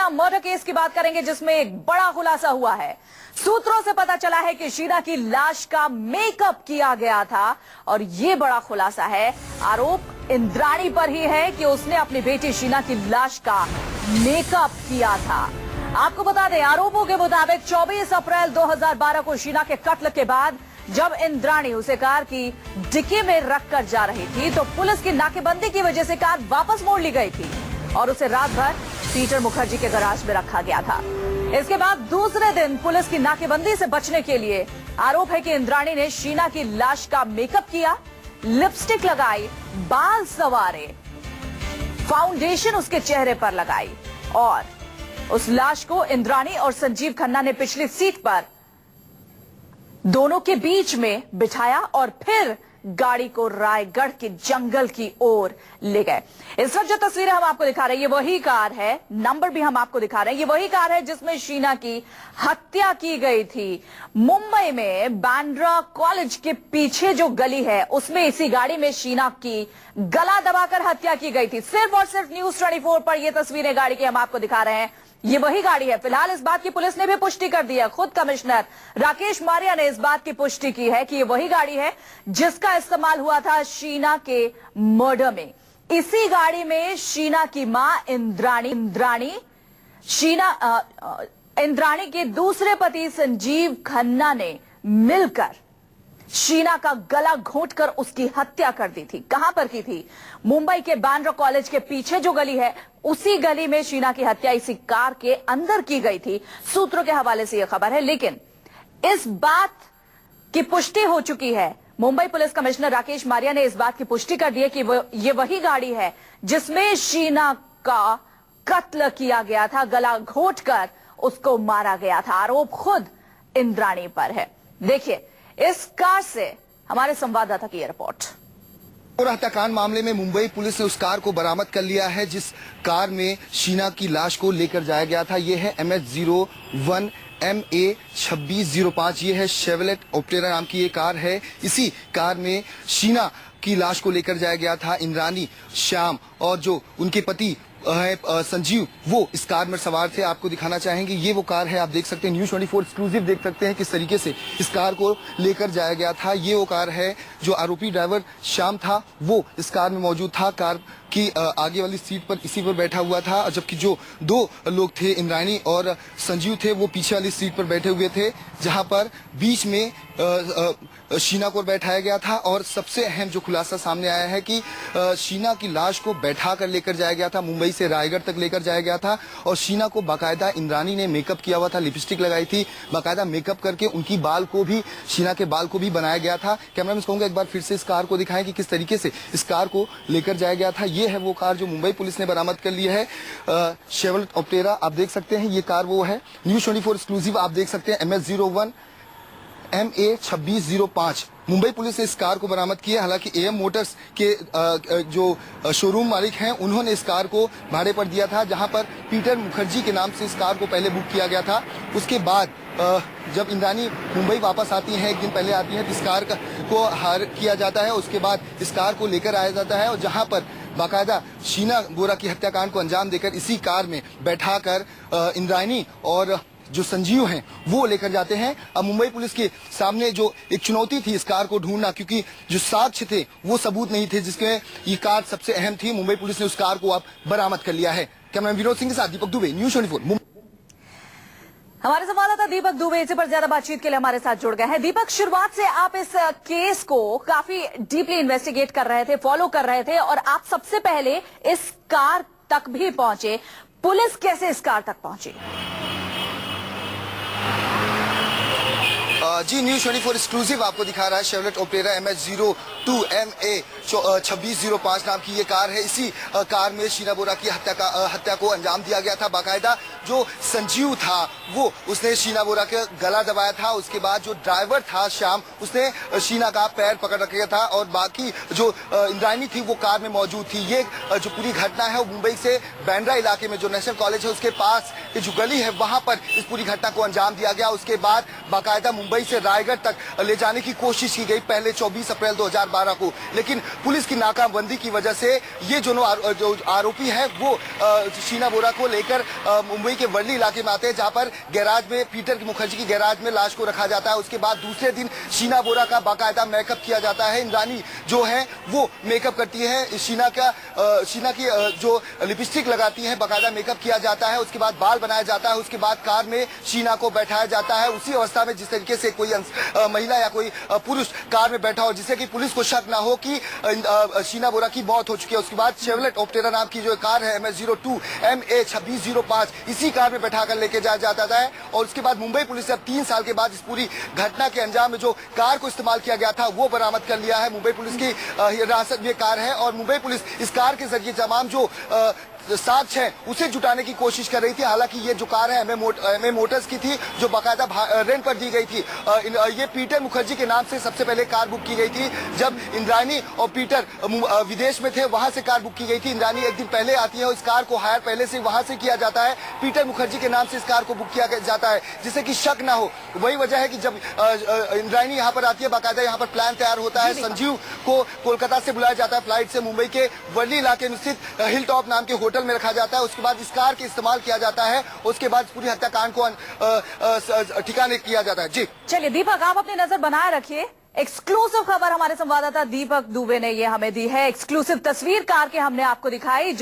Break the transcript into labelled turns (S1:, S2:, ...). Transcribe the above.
S1: Sheena murder case की बात करेंगे, जिसमें एक बड़ा खुलासा हुआ है। सूत्रों से पता चला है कि शीना की लाश का मेकअप किया गया था और यह बड़ा खुलासा है। आरोप इंद्राणी पर ही है कि उसने अपनी बेटी शीना की लाश का मेकअप किया था। आपको बता दें, आरोपों के मुताबिक 24 अप्रैल 2012 को शीना के कत्ल के बाद जब इंद्राणी उसे कार की डिक्की में रखकर जा रही थी तो पुलिस की नाकेबंदी की वजह से कार वापस मोड़ ली गई थी और उसे रात भर पीटर मुखर्जी के गैराज में रखा गया था। इसके बाद दूसरे दिन पुलिस की नाकेबंदी से बचने के लिए आरोप है कि इंद्राणी ने शीना की लाश का मेकअप किया, लिपस्टिक लगाई, बाल संवारे, फाउंडेशन उसके चेहरे पर लगाई और उस लाश को इंद्राणी और संजीव खन्ना ने पिछली सीट पर दोनों के बीच में बिठाया और फिर गाड़ी को रायगढ़ के जंगल की ओर ले गए। इस वक्त जो तस्वीरें हम आपको दिखा रहे हैं, ये वही कार है, नंबर भी हम आपको दिखा रहे हैं, ये वही कार है जिसमें शीना की हत्या की गई थी। मुंबई में बांद्रा कॉलेज के पीछे जो गली है उसमें इसी गाड़ी में शीना की गला दबाकर हत्या की गई थी। सिर्फ और सिर्फ न्यूज 24 पर ये तस्वीरें गाड़ी की हम आपको दिखा रहे हैं, ये वही गाड़ी है। फिलहाल इस बात की पुलिस ने भी पुष्टि कर दी है। खुद कमिश्नर राकेश मारिया ने इस बात की पुष्टि की है कि ये वही गाड़ी है जिसका इस्तेमाल हुआ था शीना के मर्डर में। इसी गाड़ी में शीना की मां इंद्राणी के दूसरे पति संजीव खन्ना ने मिलकर शीना का गला घोंटकर उसकी हत्या कर दी थी। कहां पर की थी? मुंबई के बांद्रा कॉलेज के पीछे जो गली है उसी गली में शीना की हत्या इसी कार के अंदर की गई थी। सूत्रों के हवाले से यह खबर है, लेकिन इस बात की पुष्टि हो चुकी है। मुंबई पुलिस कमिश्नर राकेश मारिया ने इस बात की पुष्टि कर दी है कि ये वही गाड़ी है जिसमें शीना का कत्ल किया गया था, गला घोंटकर उसको मारा गया था। आरोप खुद इंद्राणी पर है। देखिए इस कार से हमारे संवाददाता की रिपोर्ट।
S2: हत्याकांड मामले में मुंबई पुलिस ने उस कार को बरामद कर लिया है जिस कार में शीना की लाश को लेकर जाया गया था। यह है MS01 MA 2605। ये है शेवलेट ओप्टेरा नाम की ये कार है। इसी कार में शीना की लाश को लेकर जाया गया था। इंद्राणी, श्याम और जो उनके पति है संजीव, वो इस कार में सवार थे। आपको दिखाना चाहेंगे, ये वो कार है, आप देख सकते हैं, न्यूज 24 एक्सक्लूसिव देख सकते हैं किस तरीके से इस कार को लेकर जाया गया था। ये वो कार है जो आरोपी ड्राइवर श्याम था वो इस कार में मौजूद था। कार की आगे वाली सीट पर इसी पर बैठा हुआ था, जबकि जो दो लोग थे इंद्राणी और संजीव थे वो पीछे वाली सीट पर बैठे हुए थे, जहां पर बीच में शीना को बैठाया गया था। और सबसे अहम जो खुलासा सामने आया है कि शीना की लाश को बैठा कर लेकर जाया गया था, मुंबई से रायगढ़ तक लेकर जाया गया था और शीना को बाकायदा इंद्राणी ने मेकअप किया हुआ था, लिपस्टिक लगाई थी, बाकायदा मेकअप करके उनकी बाल को भी, शीना के बाल को भी बनाया गया था। कैमरामैन कहूंगा एक बार फिर से इस कार को दिखाएं कि किस तरीके से इस कार को लेकर जाया गया था। ये है वो कार जो मुंबई पुलिस ने बरामद कर ली है, शेवलेट ओप्टेरा। आप देख सकते हैं ये कार वो है। न्यूज 24 एक्सक्लूसिव आप देख सकते हैं MS01 MA 2605। मुंबई पुलिस ने इस कार को बरामद किया। हालांकि AM मोटर्स के जो शोरूम मालिक हैं उन्होंने इस कार को भाड़े पर दिया था, जहां पर पीटर मुखर्जी के नाम से इस कार को पहले बुक किया गया था। उसके बाद जब इंद्राणी मुंबई वापस आती हैं, एक दिन पहले आती हैं, तो इस कार को हायर किया जाता है। उसके बाद इस कार को लेकर आया जाता है और जहां पर बाकायदा शीना बोरा की हत्याकांड को अंजाम देकर इसी कार में बैठाकर इंद्राणी और जो संजीव हैं वो लेकर जाते हैं। अब मुंबई पुलिस के सामने जो एक चुनौती थी इस कार को ढूंढना, क्योंकि जो साक्ष्य थे वो सबूत नहीं थे जिसमें ये कार सबसे अहम थी। मुंबई पुलिस ने उस कार को अब बरामद कर लिया है। कैमरामैन विनोद सिंह के साथ दीपक दुबे, न्यूज 24।
S1: हमारे संवाददाता दीपक दुबे इसी पर ज्यादा बातचीत के लिए हमारे साथ जुड़ गए हैं। दीपक, शुरुआत से आप इस केस को काफी डीपली इन्वेस्टिगेट कर रहे थे, फॉलो कर रहे थे और आप सबसे पहले इस कार तक भी पहुंचे। पुलिस कैसे इस कार तक पहुंची?
S2: जी, न्यूज 24 एक्सक्लूसिव आपको दिखा रहा है शेवलेट ओपेरा MS02 MA 2605 नाम की ये कार है। इसी कार में शीना बोरा की हत्या को अंजाम दिया गया था। बाकायदा जो संजीव था वो उसने शीना बोरा के गला दबाया था। उसके बाद जो ड्राइवर था श्याम, उसने शीना का पैर पकड़ रखा था और बाकी जो इंद्राणी थी वो कार में मौजूद थी। ये जो पूरी घटना है वो मुंबई से बांद्रा इलाके में जो नेशनल कॉलेज है उसके पास ये जो गली है वहां पर इस पूरी घटना को अंजाम दिया गया। उसके बाद बाकायदा मुंबई इसे रायगढ़ तक ले जाने की कोशिश की गई पहले 24 अप्रैल 2012 को, लेकिन पुलिस की नाकामबंदी की वजह से ये जो आरोपी है वो शीना बोरा को लेकर मुंबई के वर्ली इलाके में आते हैं, जहां पर गैराज में पीटर मुखर्जी की गैराज में लाश को रखा जाता है। उसके बाद दूसरे दिन शीना बोरा का बाकायदा मेकअप किया जाता है। इंद्राणी जो है वो मेकअप करती है, शीना की जो लिपस्टिक लगाती है बाकायदा मेकअप किया जाता है। उसके बाद बाल बनाया जाता है। उसके बाद कार में शीना को बैठाया जाता है उसी अवस्था में जिस तरीके से कोई महिला या कोई पुरुष कार में बैठा हो, जिससे कि पुलिस को शक ना हो कि शीना बोरा की मौत हो चुकी है। उसके बाद शेवलेट ऑप्टेरा नाम की जो कार है MS-02 MA 2605 इसी कार में बैठाकर लेके जाया जाता है। और उसके बाद मुंबई पुलिस ने अब 3 साल के बाद इस पूरी घटना के अंजाम में जो कार को इस्तेमाल किया गया था वो बरामद कर लिया है। मुंबई पुलिस की हिरासत में कार है और मुंबई पुलिस इस कार के जरिए तमाम जो साक्ष्य है उसे जुटाने की कोशिश कर रही थी। हालांकि ये जो कार है एमए मोटर्स की थी, जो बाकायदा रेंट पर दी गई थी। ये पीटर मुखर्जी के नाम से सबसे पहले कार बुक की गई थी। जब इंद्राणी और पीटर विदेश में थे वहां से कार बुक की गई थी। इंद्राणी एक दिन पहले आती है, इस कार को हायर पहले से वहां से किया जाता है। पीटर मुखर्जी के नाम से इस कार को बुक किया जाता है जिससे कि शक ना हो। वही वजह है कि जब इंद्राणी यहाँ पर आती है बाकायदा यहाँ पर प्लान तैयार होता है। संजीव को कोलकाता से बुलाया जाता है फ्लाइट से, मुंबई के वर्ली इलाके में स्थित हिल टॉप नाम के होटल में रखा जाता है। उसके बाद इस कार के इस्तेमाल किया जाता है। उसके बाद पूरी हत्याकांड को ठिकाने किया जाता है। जी
S1: चलिए दीपक, आप अपनी नजर बनाए रखिए। एक्सक्लूसिव खबर हमारे संवाददाता दीपक दुबे ने ये हमें दी है। एक्सक्लूसिव तस्वीर कार के हमने आपको दिखाई।